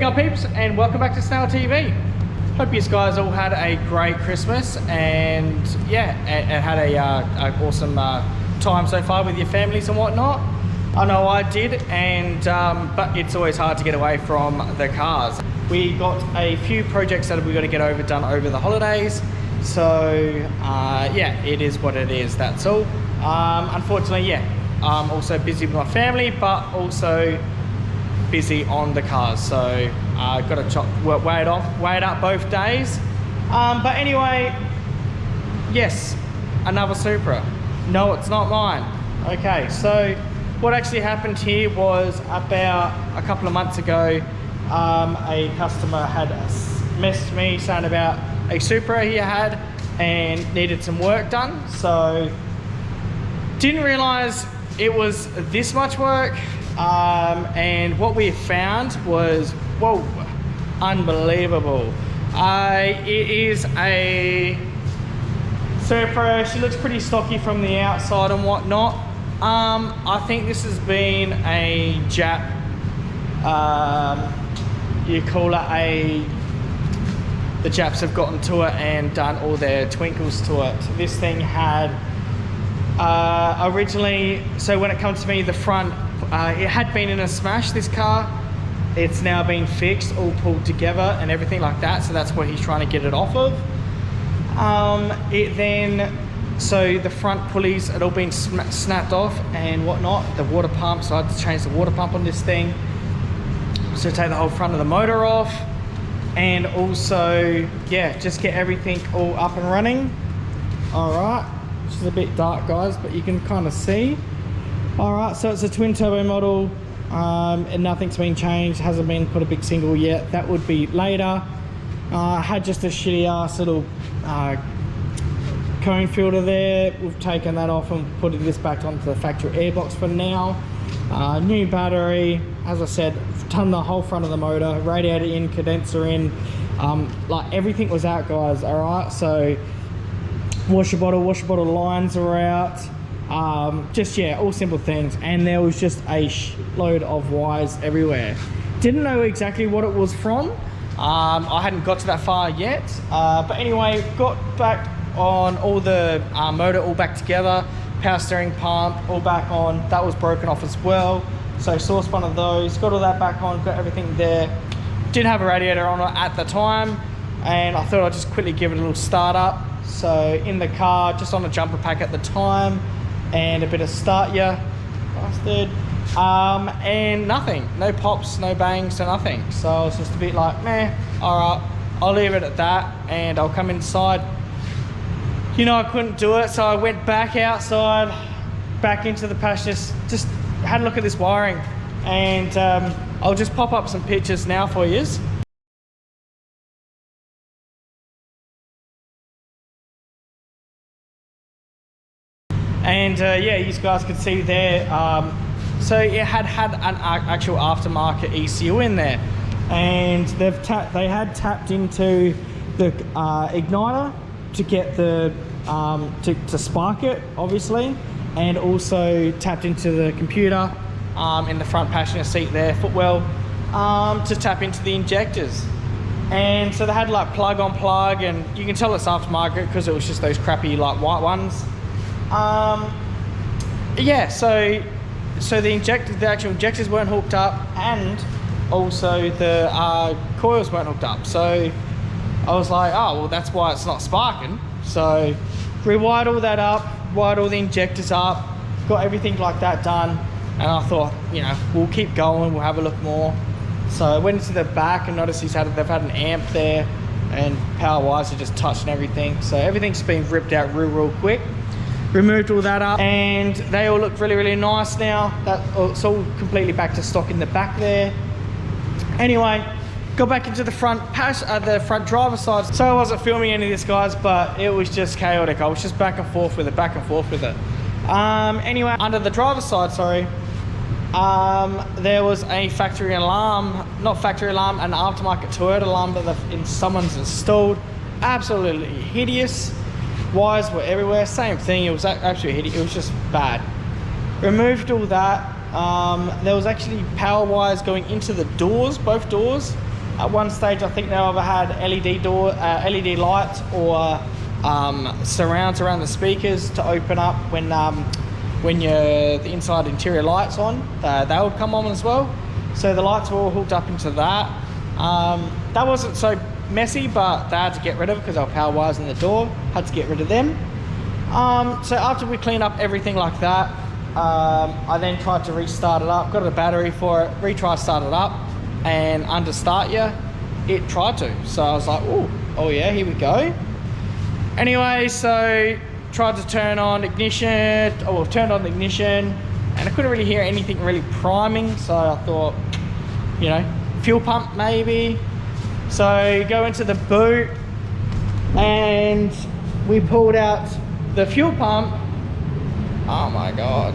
Go peeps, and welcome back to Snail TV. Hope you guys all had a great Christmas and yeah, and had a awesome time so far with your families and whatnot. I know I did, and but it's always hard to get away from the cars. We got a few projects that we got to get done over the holidays, so yeah, it is what it is. That's all. Unfortunately, yeah, I'm also busy with my family, but also busy on the cars, so I've got to weigh it up both days. But anyway, yes, another Supra. No, it's not mine. Okay, so what actually happened here was about a couple of months ago, a customer had messaged me saying about a Supra he had and needed some work done. So didn't realize it was this much work. And what we found was, whoa, unbelievable. It is a Supra. She looks pretty stocky from the outside and whatnot. I think this has been a Jap, you call it the Japs have gotten to it and done all their twinkles to it. This thing had, originally, so when it comes to me, the front, it had been in a smash, this car. It's now been fixed, all pulled together and everything like that. So that's what he's trying to get it off of. So the front pulleys had all been snapped off and whatnot. The water pump, so I had to change the water pump on this thing. So take the whole front of the motor off. And also, yeah, just get everything all up and running. All right, this is a bit dark, guys, but you can kind of see. All right, so it's a twin turbo model, and nothing's been changed, hasn't been put a big single yet. That would be later. Had just a shitty ass little cone filter there. We've taken that off and put this back onto the factory airbox for now. New battery, as I said, done the whole front of the motor, radiator in, condenser in, like everything was out, guys. All right, so washer bottle lines are out. Just, yeah, all simple things. And there was just a load of wires everywhere. Didn't know exactly what it was from. I hadn't got to that far yet. But anyway, got back on all the motor all back together. Power steering pump all back on. That was broken off as well. So sourced one of those, got all that back on, got everything there. Didn't have a radiator on it at the time, and I thought I'd just quickly give it a little start up. So in the car, just on a jumper pack at the time, and a bit of start ya, bastard, and nothing, no pops, no bangs, no nothing. So I was just a bit like, meh, all right, I'll leave it at that, and I'll come inside. You know, I couldn't do it, so I went back outside, back into the pasture, just had a look at this wiring, and I'll just pop up some pictures now for yous. And yeah, you guys can see there, so it had an actual aftermarket ECU in there, and they had tapped into the igniter to get the to spark it, obviously, and also tapped into the computer in the front passenger seat there, footwell, to tap into the injectors. And so they had like plug on plug, and you can tell it's aftermarket because it was just those crappy like white ones. Yeah, so the actual injectors weren't hooked up, and also the coils weren't hooked up. So I was like, oh well, that's why it's not sparking. So rewired all that up, wired all the injectors up, got everything like that done, and I thought, you know, we'll keep going, we'll have a look more. So I went into the back and noticed they've had an amp there, and power wires are just touching everything. So everything's been ripped out real quick. Removed all that up, and they all look really nice now. It's all completely back to stock in the back there. Anyway, got back into the front driver's side. So I wasn't filming any of this, guys, but it was just chaotic. I was just back and forth with it. Anyway, under the driver's side, sorry, there was a factory alarm, not factory alarm, an aftermarket Toyota alarm that someone's installed. Absolutely hideous. Wires were everywhere, same thing. It was absolutely hideous. It was just bad. Removed all that. There was actually power wires going into the doors, both doors. At one stage, I think they either had LED lights or surrounds around the speakers to open up when the inside interior lights on. They would come on as well. So the lights were all hooked up into that. That wasn't so messy, but they had to get rid of it because there were power wires in the door. Had to get rid of them. So after we cleaned up everything like that, I then tried to restart it up, got a battery for it, retry start it up, and under start you, it tried to. So I was like, oh yeah, here we go. Anyway, so tried to turn on ignition, turned on the ignition, and I couldn't really hear anything really priming. So I thought, you know, fuel pump maybe. So go into the boot, and we pulled out the fuel pump. Oh my God.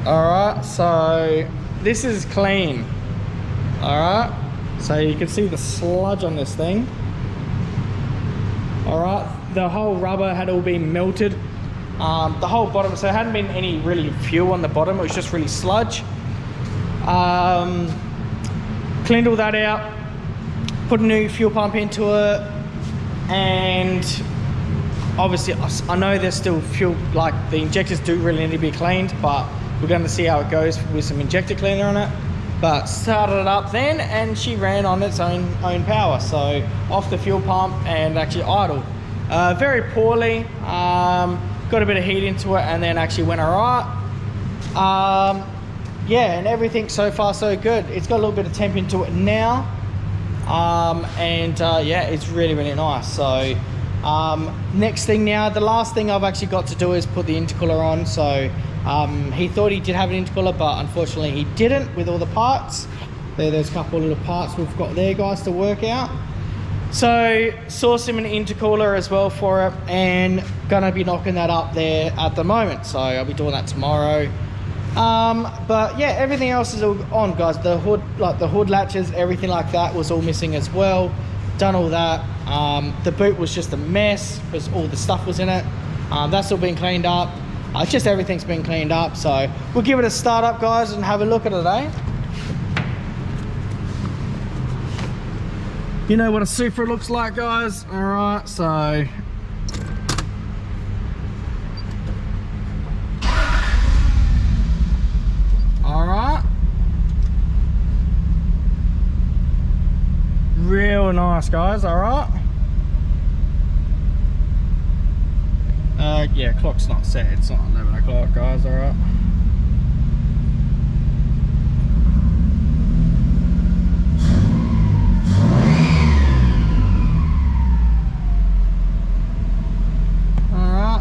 All right, so this is clean. All right, so you can see the sludge on this thing. All right, the whole rubber had all been melted. The whole bottom, so there hadn't been any really fuel on the bottom, it was just really sludge. Cleaned all that out, put a new fuel pump into it, and obviously I know there's still fuel, like the injectors do really need to be cleaned, but we're going to see how it goes with some injector cleaner on it. But started it up then, and she ran on its own power, so off the fuel pump and actually idle. Very poorly, got a bit of heat into it, and then actually went alright. Yeah, and everything so far so good. It's got a little bit of temp into it now, yeah, it's really nice. So next thing now, the last thing I've actually got to do is put the intercooler on. So he thought he did have an intercooler, but unfortunately he didn't with all the parts. There's a couple of little parts we've got there, guys, to work out. So sourced him an intercooler as well for it, and gonna be knocking that up there at the moment. So I'll be doing that tomorrow. But yeah, everything else is all on, guys. The hood, like the hood latches, everything like that was all missing as well. Done all that. The boot was just a mess because all the stuff was in it. That's all been cleaned up. Just everything's been cleaned up. So we'll give it a start up, guys, and have a look at it, eh? You know what a Supra looks like, guys. All right, so all right, real nice, guys. All right. Yeah, clock's not set. It's not 11 o'clock, guys. All right.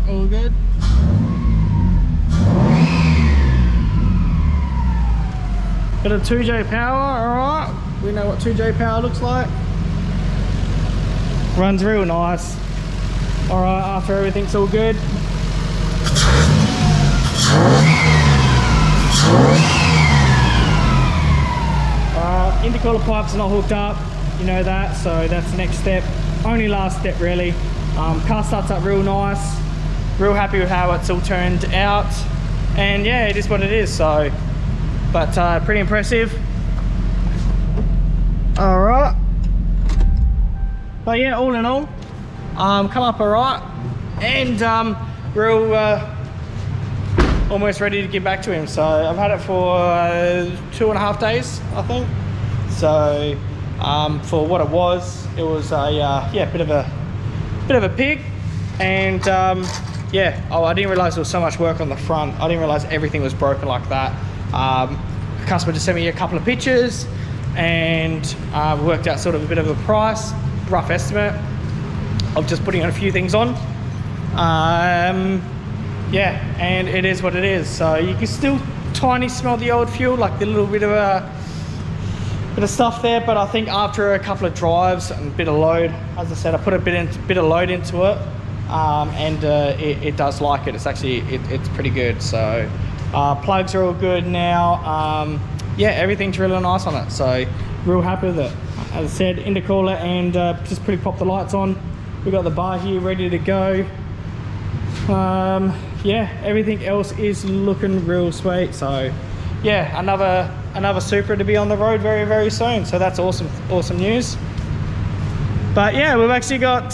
All good. Got a 2J power, alright. We know what 2J power looks like. Runs real nice. Alright, after everything's all good. Intercooler pipes are not hooked up, you know that, so that's the next step. Only last step really. Car starts up real nice. Real happy with how it's all turned out, and yeah, it is what it is. So, but pretty impressive. All right, but yeah, all in all, come up all right, and real almost ready to get back to him. So I've had it for 2.5 days, I think. So for what it was a yeah, bit of a pig, and yeah, I didn't realize there was so much work on the front. I didn't realize everything was broken like that. The customer just sent me a couple of pictures, and we worked out sort of a bit of a price, rough estimate of just putting on a few things on. Yeah, and it is what it is. So you can still tiny smell the old fuel, like the little bit of stuff there, but I think after a couple of drives and a bit of load, as I said, I put a bit of load into it. And it does like it. It's actually it's pretty good. So plugs are all good now. Yeah, everything's really nice on it. So real happy with it. As I said, intercooler, and just pretty pop the lights on. We got the bar here ready to go. Yeah, everything else is looking real sweet. So yeah, another Supra to be on the road very, very soon. So that's awesome news. But yeah, we've actually got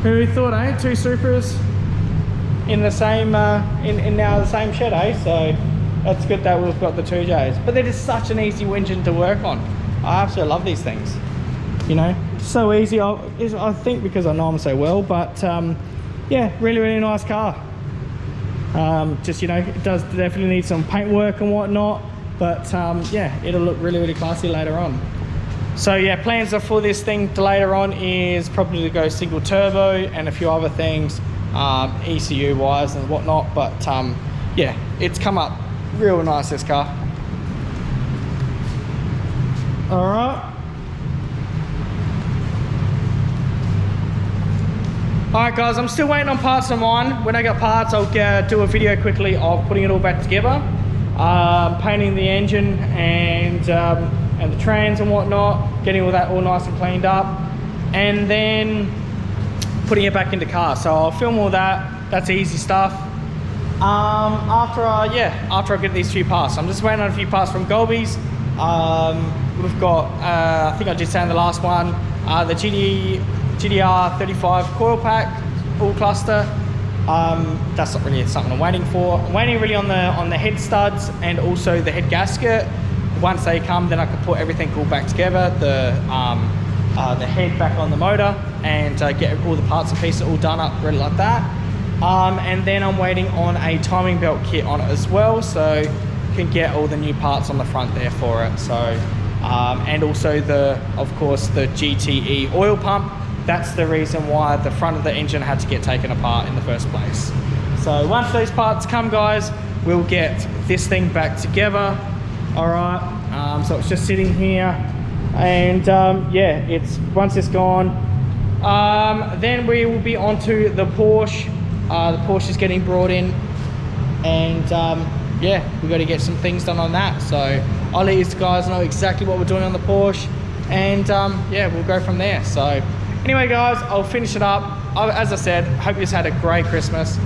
who we thought, eh? 2 Supras in the same in now the same shed, eh? So that's good that we've got the 2Js. But they're just such an easy engine to work on. I absolutely love these things. You know, so easy. I think because I know them so well. But yeah, really, really nice car. Just, you know, it does definitely need some paint work and whatnot, but yeah, it'll look really, really classy later on. So yeah, plans for this thing to later on is probably to go single turbo and a few other things, ECU wise and whatnot, but yeah, it's come up real nice, this car. All right. Alright guys, I'm still waiting on parts of mine. When I get parts, I'll do a video quickly of putting it all back together. Painting the engine and the trans and whatnot, getting all that all nice and cleaned up, and then putting it back into car. So I'll film all that, that's easy stuff. After I get these few parts. I'm just waiting on a few parts from Golby's. We've got, I think I did say in the last one, the GDR 35 coil pack, all cluster. That's not really something I'm waiting for. I'm waiting really on the head studs and also the head gasket. Once they come, then I can put everything all back together, the head back on the motor, and get all the parts and pieces all done up really like that. And then I'm waiting on a timing belt kit on it as well, so you can get all the new parts on the front there for it. So and also of course the GTE oil pump. That's the reason why the front of the engine had to get taken apart in the first place. So once those parts come, guys, we'll get this thing back together. All right, so it's just sitting here, and yeah, once it's gone, then we will be onto the Porsche. The Porsche is getting brought in, and yeah, we've got to get some things done on that. So I'll let you guys know exactly what we're doing on the Porsche, and yeah, we'll go from there. So anyway guys, I'll finish it up. As I said, hope you had a great Christmas.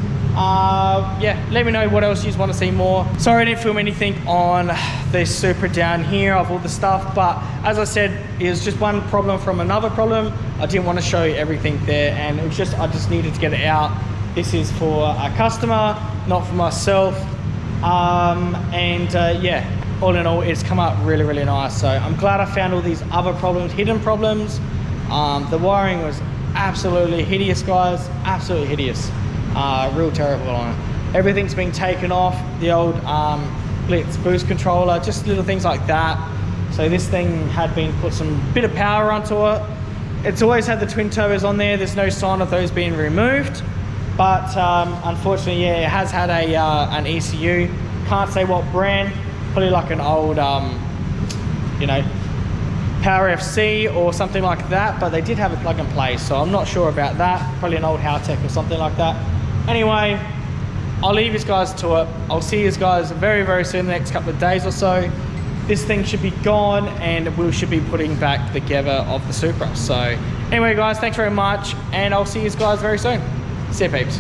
Yeah, let me know what else you want to see more. Sorry I didn't film anything on this Supra down here of all the stuff, but as I said, it was just one problem from another problem. I didn't want to show you everything there, and it was just, I just needed to get it out. This is for a customer, not for myself. Yeah, all in all, it's come up really, really nice. So I'm glad I found all these other problems, hidden problems. The wiring was absolutely hideous, guys, absolutely hideous. Real terrible on it. Everything's been taken off, the old Blitz boost controller, just little things like that. So this thing had been put some bit of power onto it. It's always had the twin turbos on there. There's no sign of those being removed, but unfortunately, yeah, it has had an ECU. Can't say what brand, probably like an old you know, Power FC or something like that, but they did have a plug and play, so I'm not sure about that. Probably an old Haltech or something like that. Anyway, I'll leave you guys to it. I'll see you guys very, very soon, the next couple of days or so. This thing should be gone, and we should be putting back together of the Supra. So anyway guys, thanks very much, and I'll see you guys very soon. See you peeps.